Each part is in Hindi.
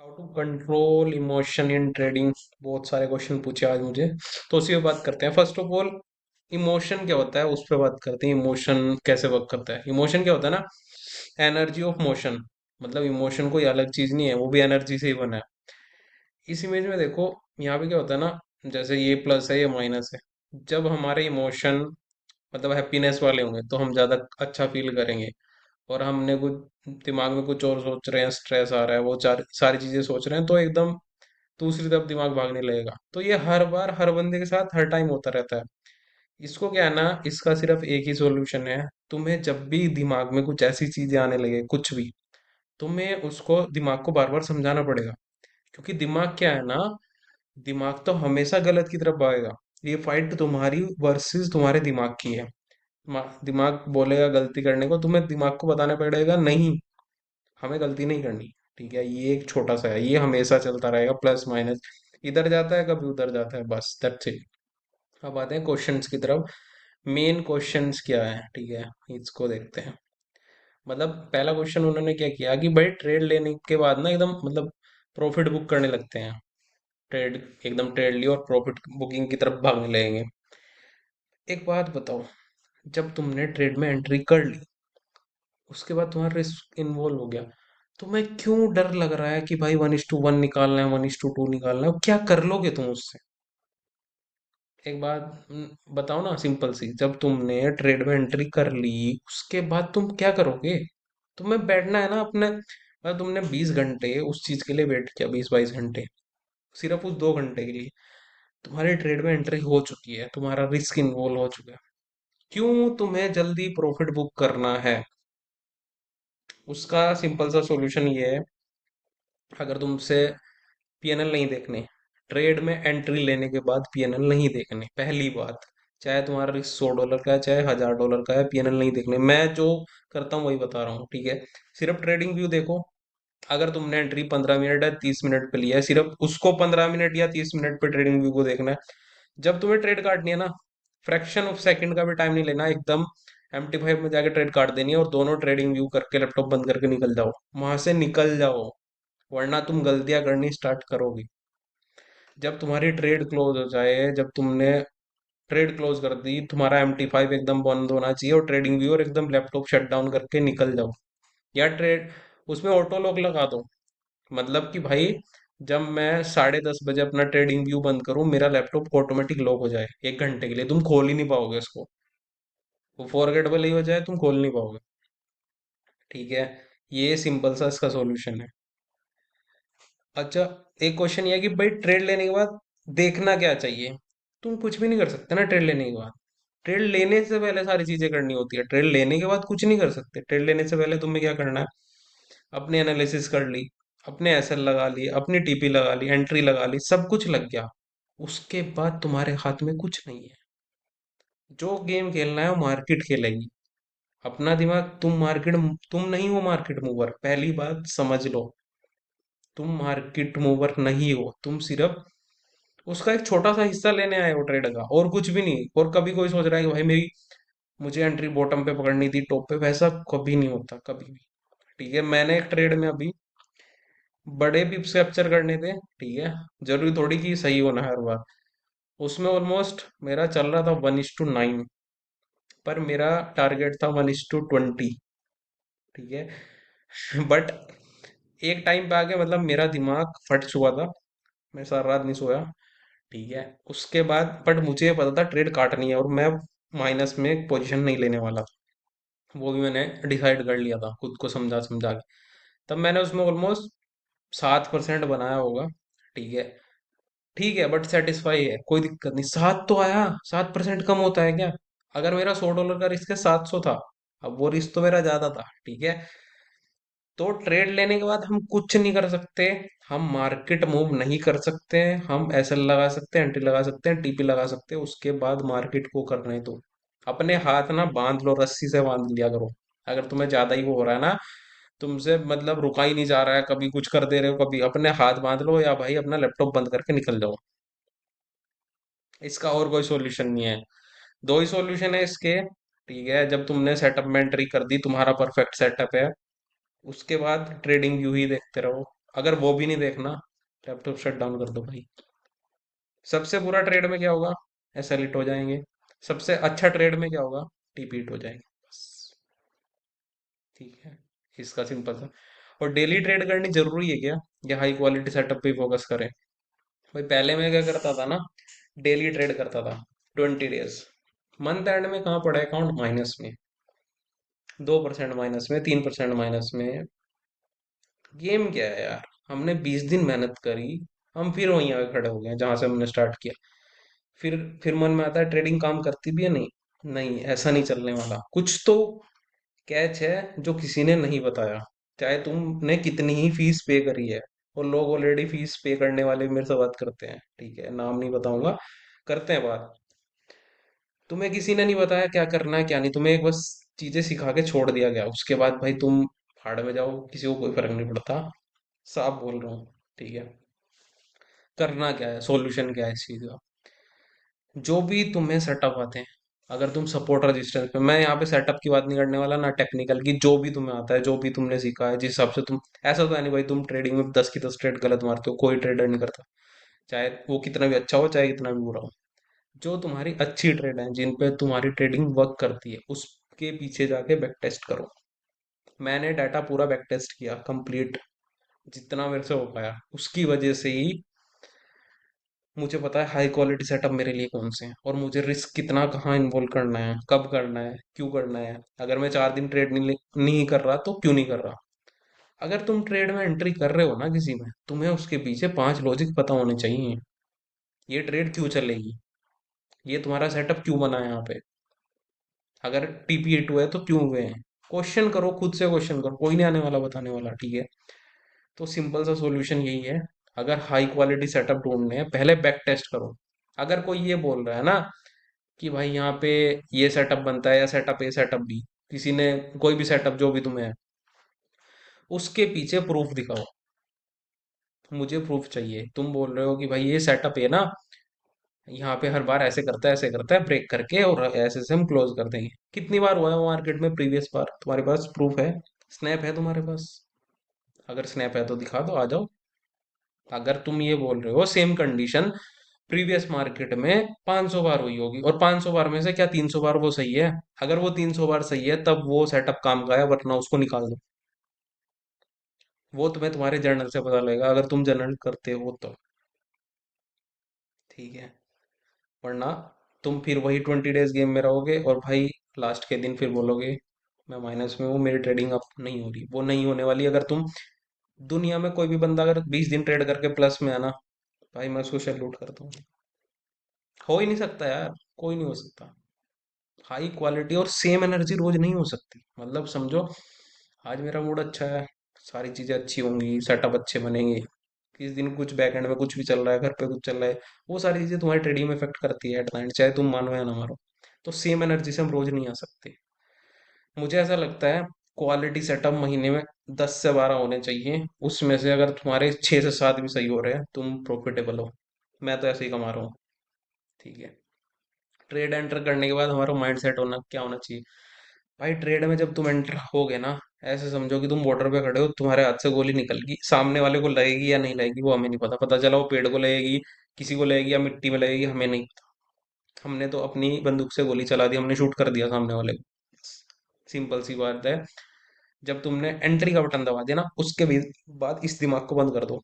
How to control emotion in trading. बहुत सारे क्वेश्चन पूछे आज मुझे, तो उसी पे बात करते हैं। फर्स्ट ऑफ ऑल, इमोशन क्या होता है उस पर बात करते हैं। इमोशन कैसे वर्क करता है? इमोशन क्या होता है ना, एनर्जी ऑफ मोशन। मतलब इमोशन कोई अलग चीज नहीं है, वो भी एनर्जी से ही बना है। इस इमेज में देखो, यहाँ पे क्या होता है ना, जैसे ये प्लस है ये माइनस है। जब हमारे इमोशन मतलब हैप्पीनेस वाले होंगे तो हम ज्यादा अच्छा फील करेंगे। और हमने कुछ दिमाग में कुछ और सोच रहे हैं, स्ट्रेस आ रहा है, वो चार सारी चीजें सोच रहे हैं, तो एकदम दूसरी तरफ दिमाग भागने लगेगा। तो ये हर बार हर बंदे के साथ हर टाइम होता रहता है। इसको क्या है ना, इसका सिर्फ एक ही सॉल्यूशन है। तुम्हें जब भी दिमाग में कुछ ऐसी चीजें आने लगे, कुछ भी, तुम्हें उसको दिमाग को बार बार समझाना पड़ेगा। क्योंकि दिमाग क्या है ना, दिमाग तो हमेशा गलत की तरफ भागेगा। ये फाइट तुम्हारी वर्सेस तुम्हारे दिमाग की है। दिमाग बोलेगा गलती करने को, तुम्हें दिमाग को बताना पड़ेगा नहीं, हमें गलती नहीं करनी। ठीक है, ये एक छोटा सा है, ये हमेशा चलता रहेगा, प्लस माइनस इधर जाता है कभी उधर जाता है, बस दैट्स इट। अब आते हैं क्वेश्चंस की तरफ। मेन क्वेश्चंस क्या है, ठीक है, इसको देखते हैं। मतलब पहला क्वेश्चन उन्होंने क्या किया कि भाई ट्रेड लेने के बाद ना एकदम मतलब प्रॉफिट बुक करने लगते हैं। ट्रेड एकदम ट्रेड लियो और प्रॉफिट बुकिंग की तरफ भागने लगेंगे। एक बात बताओ, जब तुमने ट्रेड में एंट्री कर ली, उसके बाद तुम्हारा रिस्क इन्वॉल्व हो गया, तुम्हें क्यों डर लग रहा है कि भाई 1:1 निकालना है, 1:2 निकालना है? क्या कर लोगे तुम उससे? एक बात बताओ ना, सिंपल सी। जब तुमने ट्रेड में एंट्री कर ली, उसके बाद तुम क्या करोगे? तुम्हें बैठना है ना अपने, मतलब तुमने 20 घंटे उस चीज के लिए वेट किया, 20-22 घंटे, सिर्फ उस 2 घंटे के लिए। तुम्हारी ट्रेड में एंट्री हो चुकी है, तुम्हारा रिस्क इन्वॉल्व हो चुका है। क्यों तुम्हें जल्दी प्रॉफिट बुक करना है? उसका सिंपल सा सॉल्यूशन ये है। अगर तुमसे पीएनएल नहीं देखने, ट्रेड में एंट्री लेने के बाद पीएनएल नहीं देखने, पहली बात। चाहे तुम्हारा रिस्क $100 का है, चाहे $1000 का है, पीएनएल नहीं देखने। मैं जो करता हूँ वही बता रहा हूँ, ठीक है। सिर्फ ट्रेडिंग व्यू देखो। अगर तुमने एंट्री 15 मिनट या 30 मिनट पे लिया है, सिर्फ उसको 15 मिनट या 30 मिनट पे ट्रेडिंग व्यू को देखना है। जब तुम्हें ट्रेड काटनी है ना, फ्रैक्शन ऑफ सेकंड का भी टाइम नहीं लेना, एकदम MT5 में जाके ट्रेड काट देनी है और दोनों ट्रेडिंग व्यू करके लैपटॉप बंद करके निकल जाओ, वहां से निकल जाओ। वरना तुम गलतियां करनी स्टार्ट करोगे। जब तुम्हारी ट्रेड क्लोज हो जाए, जब तुमने ट्रेड क्लोज कर दी, तुम्हारा MT5 एकदम बंद होना चाहिए और ट्रेडिंग व्यू, और एकदम लैपटॉप शट डाउन करके निकल जाओ। या ट्रेड उसमें ऑटो लॉक लगा दो। मतलब कि भाई, जब मैं 10:30 बजे अपना ट्रेडिंग व्यू बंद करूं, मेरा लैपटॉप ऑटोमेटिक लॉक हो जाए 1 घंटे के लिए, तुम खोल ही नहीं पाओगे उसको। वो फॉरगेटेबल ही हो जाए, तुम खोल नहीं पाओगे। ठीक है, ये सिंपल सा इसका सॉल्यूशन है। अच्छा, एक क्वेश्चन ये है कि भाई ट्रेड लेने के बाद देखना क्या चाहिए? तुम कुछ भी नहीं कर सकते ना ट्रेड लेने के बाद। ट्रेड लेने से पहले सारी चीजें करनी होती है, ट्रेड लेने के बाद कुछ नहीं कर सकते। ट्रेड लेने से पहले तुम्हें क्या करना है? अपनी एनालिसिस कर ली, अपने एसएल लगा लिए, अपनी टीपी लगा ली, एंट्री लगा ली, सब कुछ लग गया। उसके बाद तुम्हारे हाथ में कुछ नहीं है। जो गेम खेलना है वो मार्केट खेलेगी। अपना दिमाग, तुम नहीं हो मार्केट मूवर, पहली बात समझ लो। तुम मार्केट मूवर नहीं हो, तुम सिर्फ उसका एक छोटा सा हिस्सा लेने आए हो ट्रेड का, और कुछ भी नहीं। और कभी कोई सोच रहा है कि भाई मेरी, मुझे एंट्री बॉटम पे पकड़नी थी, टॉप पे, वैसा कभी नहीं होता, कभी भी। ठीक है, मैंने एक ट्रेड में अभी बड़े पिप्स कैप्चर करने थे, ठीक है। जरूरी थोड़ी कि सही होना हर बार। उसमें ऑलमोस्ट मेरा चल रहा था 1:9, पर मेरा टारगेट था 1:20। ठीक है बट एक टाइम पे आके मतलब मेरा दिमाग फट चुका था, मैं सारा रात नहीं सोया। ठीक है, उसके बाद बट मुझे पता था ट्रेड काटनी है, और मैं माइनस में पोजीशन नहीं लेने वाला था। वो भी मैंने डिसाइड कर लिया था खुद को समझा समझा के। तब मैंने उसमें ऑलमोस्ट 7% बनाया होगा। ठीक है, ठीक है, बट सेटिस्फाई है, कोई दिक्कत नहीं। सात तो आया, 7% कम होता है क्या? अगर मेरा $100 का रिस्क है, 700 था। अब वो रिस्क तो मेरा ज्यादा था, ठीक है। तो ट्रेड लेने के बाद हम कुछ नहीं कर सकते। हम मार्केट मूव नहीं कर सकते। हम एसएल लगा सकते हैं, एंट्री लगा सकते हैं, टीपी लगा सकते हैं, उसके बाद मार्केट को करना है तो अपने हाथ ना बांध लो, रस्सी से बांध लिया करो। अगर तुम्हें ज्यादा ही वो हो रहा है ना, तुमसे मतलब रुका ही नहीं जा रहा है, कभी कुछ कर दे रहे हो, कभी अपने हाथ बांध लो, या भाई अपना लैपटॉप बंद करके निकल जाओ। इसका और कोई सॉल्यूशन नहीं है। दो ही सॉल्यूशन है इसके। ठीक है, जब तुमने सेटअप में एंट्री कर दी, तुम्हारा परफेक्ट सेटअप है, उसके बाद ट्रेडिंग व्यू ही देखते रहो। अगर वो भी नहीं देखना, लैपटॉप शट डाउन कर दो भाई। सबसे बुरा ट्रेड में क्या होगा? एसएल हिट हो जाएंगे। सबसे अच्छा ट्रेड में क्या होगा? टीपी हिट हो जाएंगे। बस। ठीक है, इसका सिंपल सा। और डेली ट्रेड करनी जरूरी है क्या? या हाई क्वालिटी सेटअप पे फोकस करें? भाई पहले मैं क्या करता था ना, डेली ट्रेड करता था 20 डेज। मंथ एंड में कहाँ पड़ा अकाउंट माइनस में, 2% माइनस में, 3% माइनस में। गेम क्या है यार? हमने 20 दिन मेहनत करी, हम फिर वहीं आके खड़े हो गए जहां से हमने स्टार्ट किया। फिर मन में आता है ट्रेडिंग काम करती भी है? नहीं, नहीं ऐसा नहीं चलने वाला। कुछ तो कैच है जो किसी ने नहीं बताया। चाहे तुमने कितनी ही फीस पे करी है, और लोग ऑलरेडी फीस पे करने वाले मेरे से बात करते हैं, ठीक है, नाम नहीं बताऊंगा, करते हैं बात। तुम्हें किसी ने नहीं बताया क्या करना है क्या नहीं, तुम्हें एक बस चीजें सिखा के छोड़ दिया गया। उसके बाद भाई तुम भाड़ में जाओ, किसी को कोई फर्क नहीं पड़ता। साफ बोल रहा हूँ, ठीक है। करना क्या है, सॉल्यूशन क्या है इस चीज का? जो भी तुम्हें सेटअप आते हैं, अगर तुम सपोर्ट रेजिस्टेंस पे, मैं यहाँ पे सेटअप की बात नहीं करने वाला ना टेक्निकल की, जो भी तुम्हें आता है, जो भी तुमने सीखा है, जिस हिसाब से तुम, ऐसा तो है नहीं भाई तुम ट्रेडिंग में 10 की 10 ट्रेड गलत मारते हो, कोई ट्रेडर नहीं करता, चाहे वो कितना भी अच्छा हो चाहे कितना भी बुरा हो। जो तुम्हारी अच्छी ट्रेड है, जिन पे तुम्हारी ट्रेडिंग वर्क करती है, उसके पीछे जाके बैक टेस्ट करो। मैंने डाटा पूरा बैक टेस्ट किया कंप्लीट, जितना मेरे से हो पाया, उसकी वजह से ही मुझे पता है हाई क्वालिटी सेटअप मेरे लिए कौन से हैं, और मुझे रिस्क कितना कहाँ इन्वॉल्व करना है, कब करना है, क्यों करना है। अगर मैं 4 दिन ट्रेड नहीं कर रहा तो क्यों नहीं कर रहा। अगर तुम ट्रेड में एंट्री कर रहे हो ना किसी में, तुम्हें उसके पीछे 5 लॉजिक पता होने चाहिए। ये ट्रेड क्यों चलेगी, ये तुम्हारा सेटअप क्यों बना है यहाँ पे, अगर टीपी टू है तो क्यों हुए हैं। क्वेश्चन करो, खुद से क्वेश्चन करो, कोई नहीं आने वाला बताने वाला, ठीक है। तो सिंपल सा सॉल्यूशन यही है। अगर हाई क्वालिटी सेटअप ढूंढने हैं, पहले बैक टेस्ट करो। अगर कोई ये बोल रहा है ना कि भाई यहाँ पे ये सेटअप बनता है, या सेटअप ए सेटअप बी, किसी ने कोई भी सेटअप जो भी तुम्हें है, उसके पीछे प्रूफ दिखाओ। मुझे प्रूफ चाहिए। तुम बोल रहे हो कि भाई ये सेटअप है ना, यहाँ पे हर बार ऐसे करता है ब्रेक करके, और ऐसे से हम क्लोज कर देंगे। कितनी बार हुआ है वो मार्केट में प्रीवियस बार? तुम्हारे पास प्रूफ है? स्नैप है तुम्हारे पास? अगर स्नैप है तो दिखा दो, आ जाओ। अगर तुम ये बोल रहे हो सेम कंडीशन प्रीवियस मार्केट में 500 बार हुई होगी, और 500 बार में से क्या 300 बार वो सही है? अगर वो 300 बार सही है तब वो सेटअप काम का है, वरना उसको निकाल दो। वो तुम्हें तुम्हारे जर्नल से पता लगेगा, अगर तुम जर्नल करते हो तो, ठीक है। वरना तुम फिर वही 20 डेज गेम में रहोगे, और भाई लास्ट के दिन फिर बोलोगे मैं माइनस में हूँ, मेरी ट्रेडिंग अब नहीं हो रही। वो नहीं होने वाली। अगर तुम, दुनिया में कोई भी बंदा अगर 20 दिन ट्रेड करके प्लस में आना, भाई मैं उसको सैल्यूट करता हूँ। हो ही नहीं सकता यार, कोई नहीं हो सकता। हाई क्वालिटी और सेम एनर्जी रोज नहीं हो सकती। मतलब समझो, आज मेरा मूड अच्छा है, सारी चीजें अच्छी होंगी, सेटअप अच्छे बनेंगे। किस दिन कुछ बैकएंड में कुछ भी चल रहा है, घर पे कुछ चल रहा है, वो सारी चीजें तुम्हारी ट्रेडिंग में इफेक्ट करती है एट द एंड, चाहे तुम मानो या ना मानो। तो सेम एनर्जी से हम रोज नहीं आ सकते। मुझे ऐसा लगता है क्वालिटी सेटअप महीने में 10 से 12 होने चाहिए। उसमें से अगर तुम्हारे 6 से 7 भी सही हो रहे हैं, तुम प्रॉफिटेबल हो। मैं तो ऐसे ही कमा रहा हूँ, ठीक है। ट्रेड एंटर करने के बाद हमारा माइंड सेट होना क्या होना चाहिए? भाई ट्रेड में जब तुम एंटर होगे ना, ऐसे समझो कि तुम बॉर्डर पे खड़े हो, तुम्हारे हाथ से गोली निकल गई, सामने वाले को लगेगी या नहीं लगेगी वो हमें नहीं पता। पता चला वो पेड़ को लगेगी, किसी को लगेगी, या मिट्टी में लगेगी, हमें नहीं पता। हमने तो अपनी बंदूक से गोली चला दी, हमने शूट कर दिया सामने वाले को। सिंपल सी बात है। जब तुमने एंट्री का बटन दबा दिया ना, उसके बाद इस दिमाग को बंद कर दो।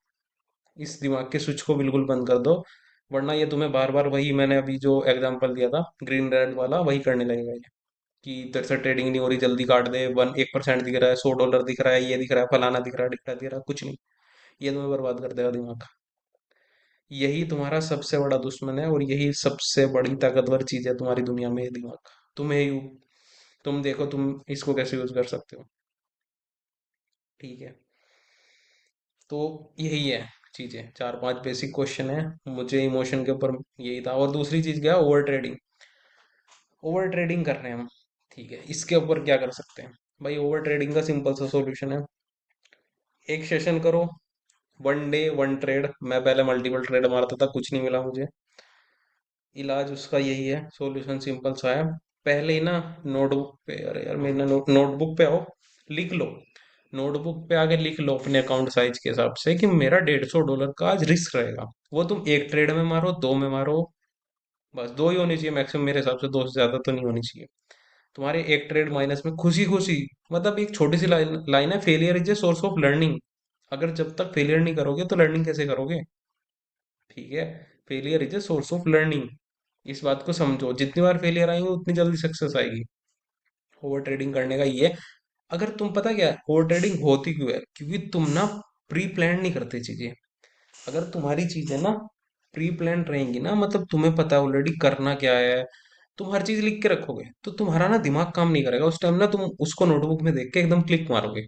इस दिमाग के स्विच को बिल्कुल बंद कर दो। वरना ये तुम्हें बार बार वही, मैंने अभी जो एग्जांपल दिया था ग्रीन रेड वाला, वही करने लगेगा ये। कि तेरे से ट्रेडिंग नहीं हो रही, जल्दी काट दे, 1% दिख रहा है, $100 दिख रहा है, ये दिख रहा है, फलाना दिख रहा है, दिख रहा है, कुछ नहीं। ये तुम्हें बर्बाद कर देगा दिमाग। यही तुम्हारा सबसे बड़ा दुश्मन है, और यही सबसे बड़ी ताकतवर चीज है तुम्हारी दुनिया में, ये दिमाग। तुम्हें यू तुम देखो तुम इसको कैसे यूज कर सकते हो, ठीक है। तो यही है चीजें, 4 5 बेसिक क्वेश्चन है। मुझे इमोशन के ऊपर यही था। और दूसरी चीज क्या है? Over trading. ओवर ट्रेडिंग कर रहे हैं हम, ठीक है, इसके ऊपर क्या कर सकते हैं? भाई ओवर ट्रेडिंग का सिंपल सा सॉल्यूशन है। एक सेशन करो, 1 डे 1 ट्रेड। मैं पहले मल्टीपल ट्रेड मारता था, कुछ नहीं मिला मुझे। इलाज उसका यही है, सॉल्यूशन सिंपल सा है। पहले ही ना नोटबुक पे, अरे यार मेरे नोटबुक पे आओ, लिख लो नोटबुक पे आगे लिख लो अपने अकाउंट साइज के हिसाब से कि मेरा $150 का आज रिस्क रहेगा। वो तुम एक ट्रेड में मारो, दो में मारो, बस दो ही होनी चाहिए मैक्सिमम, मेरे हिसाब से दो से ज्यादा तो नहीं होनी चाहिए। तुम्हारे एक ट्रेड माइनस में खुशी खुशी, मतलब एक छोटी सी लाइन लाइन है, failure is a source of learning. अगर जब तक फेलियर नहीं करोगे तो लर्निंग कैसे करोगे? ठीक है, failure is a source of learning. इस बात को समझो, जितनी बार फेलियर आएंगे उतनी जल्दी सक्सेस आएगी। ओवर ट्रेडिंग करने का ये, अगर तुम, पता क्या है ओवर ट्रेडिंग होती क्यों है, क्योंकि तुम ना प्री प्लान नहीं करते चीजें। अगर तुम्हारी चीजें ना प्री प्लान रहेंगी ना, मतलब तुम्हें पता है ऑलरेडी करना क्या है, तुम हर चीज लिख के रखोगे, तो तुम्हारा ना दिमाग काम नहीं करेगा उस टाइम ना, तुम उसको नोटबुक में देख के एकदम क्लिक मारोगे।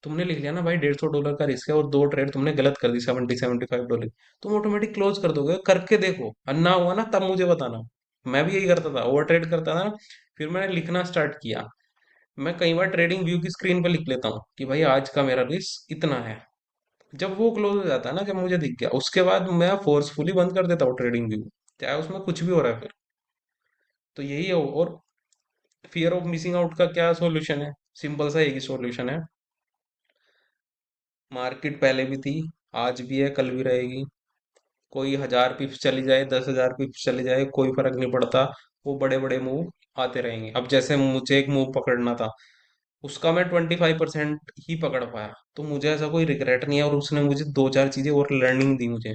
तुमने लिख लिया ना भाई $150 का रिस्क है, और दो ट्रेड तुमने गलत कर दी, 75 $75, तुम ऑटोमेटिक क्लोज कर दोगे। करके देखो, और ना हुआ ना तब मुझे बताना। मैं भी यही करता था, ओवर ट्रेड करता था ना, फिर मैंने लिखना स्टार्ट किया। मैं कई बार ट्रेडिंग व्यू की स्क्रीन पर लिख लेता हूँ कि भाई आज का मेरा रिस्क इतना है। जब वो क्लोज हो जाता है ना, जब मुझे दिख गया, उसके बाद मैं फोर्सफुली बंद कर देता हूँ ट्रेडिंग व्यू, चाहे उसमें कुछ भी हो रहा है फिर। तो यही है। और फियर ऑफ मिसिंग आउट का क्या सॉल्यूशन है? सिंपल सा एक ही सॉल्यूशन है। मार्केट पहले भी थी, आज भी है, कल भी रहेगी। कोई 1000 पिप्स चली जाए, 10,000 पिप्स चली जाए, कोई फर्क नहीं पड़ता। वो बड़े बड़े मूव आते रहेंगे। अब जैसे मुझे एक मूव पकड़ना था, उसका मैं 25% ही पकड़ पाया, तो मुझे ऐसा कोई रिग्रेट नहीं है। और उसने मुझे दो चार चीजें और लर्निंग दी मुझे,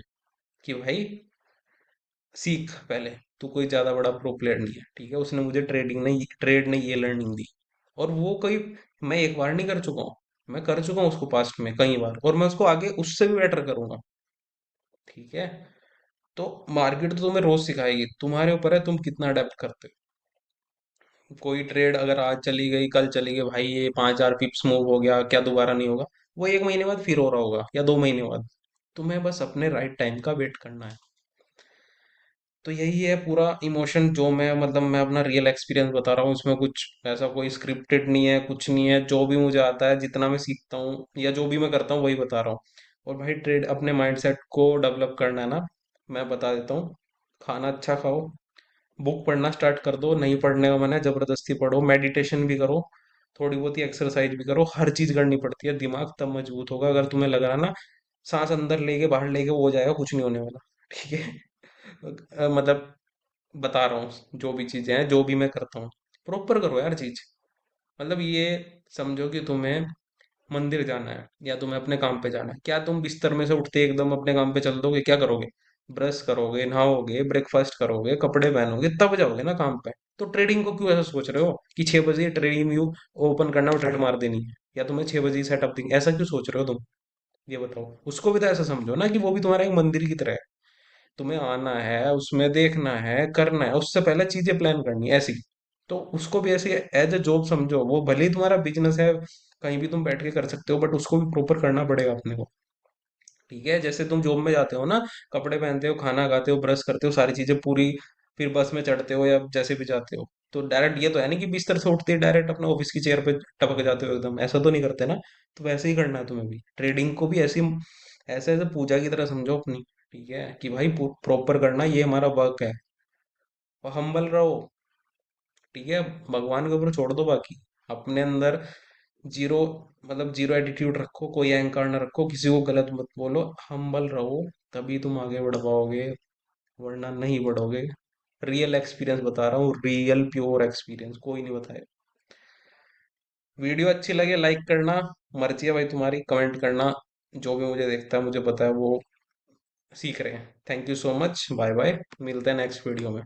कि भाई सीख पहले, तू कोई ज्यादा बड़ा प्रो प्लेयर नहीं है, ठीक है। उसने मुझे ट्रेड ने ये लर्निंग दी। और वो कोई, मैं एक बार नहीं कर चुका हूँ, मैं कर चुका हूँ उसको पास्ट में कई बार, और मैं उसको आगे उससे भी बेटर करूंगा। ठीक है। तो मार्केट तो तुम्हें रोज सिखाएगी, तुम्हारे ऊपर है तुम कितना अडेप्ट करते हो। कोई ट्रेड अगर आज चली गई, कल चली गई, भाई ये 5,000 पिप्स मूव हो गया, क्या दोबारा नहीं होगा? वो एक महीने बाद फिर हो रहा होगा, या 2 महीने बाद। तुम्हें बस अपने राइट टाइम का वेट करना है। तो यही है पूरा इमोशन, जो मैं, मतलब मैं अपना रियल एक्सपीरियंस बता रहा हूँ, उसमें कुछ ऐसा कोई स्क्रिप्टेड नहीं है, कुछ नहीं है। जो भी मुझे आता है, जितना मैं सीखता हूँ या जो भी मैं करता हूँ, वही बता रहा हूँ। और भाई ट्रेड अपने माइंडसेट को डेवलप करना है ना, मैं बता देता हूँ। खाना अच्छा खाओ, बुक पढ़ना स्टार्ट कर दो, नहीं पढ़ने का मन है जबरदस्ती पढ़ो, मेडिटेशन भी करो, थोड़ी बहुत ही एक्सरसाइज भी करो। हर चीज करनी पड़ती है, दिमाग तब मजबूत होगा। अगर तुम्हें लग रहा है ना सांस अंदर लेके बाहर लेके वो हो जाएगा, कुछ नहीं होने वाला। ठीक है। मतलब बता रहा हूँ, जो भी चीजें हैं, जो भी मैं करता हूँ, प्रॉपर करो यार चीज। मतलब ये समझो कि तुम्हें मंदिर जाना है या तुम्हें अपने काम पे जाना है, क्या तुम बिस्तर में से उठते एकदम अपने काम पे चल दोगे? क्या करोगे? ब्रश करोगे, नहाओगे, ब्रेकफास्ट करोगे, कपड़े पहनोगे, तब जाओगे ना काम पे। तो ट्रेडिंग को क्यों ऐसा सोच रहे हो कि 6 बजे ट्रेडिंग व्यू ओपन करना और ट्रेड मार देनी है, या तुम्हें 6 बजे सेटअप देंगे? ऐसा क्यों सोच रहे हो तुम? ये बताओ। उसको भी तो ऐसा समझो ना कि वो भी तुम्हारा एक मंदिर की तरह है। तुम्हें आना है, उसमें देखना है, करना है, उससे पहले चीजें प्लान करनी है ऐसी। तो उसको भी ऐसे एज ए जॉब समझो, वो भले ही तुम्हारा बिजनेस है, कहीं भी तुम बैठ के कर सकते हो, बट उसको भी प्रॉपर करना पड़ेगा अपने को। ठीक है, जैसे तुम जॉब में जाते हो ना, कपड़े पहनते हो, खाना खाते हो, ब्रश करते हो, सारी चीजें पूरी, फिर बस में चढ़ते हो या जैसे भी जाते हो, तो डायरेक्ट ये तो है नहीं कि बिस्तर से उठते ही डायरेक्ट अपने ऑफिस की चेयर पे टपक जाते हो एकदम, ऐसा तो नहीं करते ना। तो वैसे ही करना है तुम्हें भी, ट्रेडिंग को भी ऐसी, ऐसे ऐसे पूजा की तरह समझो अपनी। ठीक है, कि भाई प्रॉपर करना, ये हमारा वर्क है। और हम्बल रहो। ठीक है, भगवान के ऊपर छोड़ दो बाकी, अपने अंदर जीरो, मतलब जीरो एटीट्यूड रखो, कोई अहंकार न रखो, किसी को गलत मत बोलो, हम्बल रहो। तभी तुम आगे बढ़ पाओगे, वरना नहीं बढ़ोगे। रियल एक्सपीरियंस बता रहा हूँ, रियल प्योर एक्सपीरियंस, कोई नहीं बताए। वीडियो अच्छी लगे लाइक करना, मर्जी है भाई तुम्हारी, कमेंट करना। जो भी मुझे देखता है, मुझे पता है वो सीख रहे हैं। Thank you so much, bye bye, मिलते हैं नेक्स्ट वीडियो में।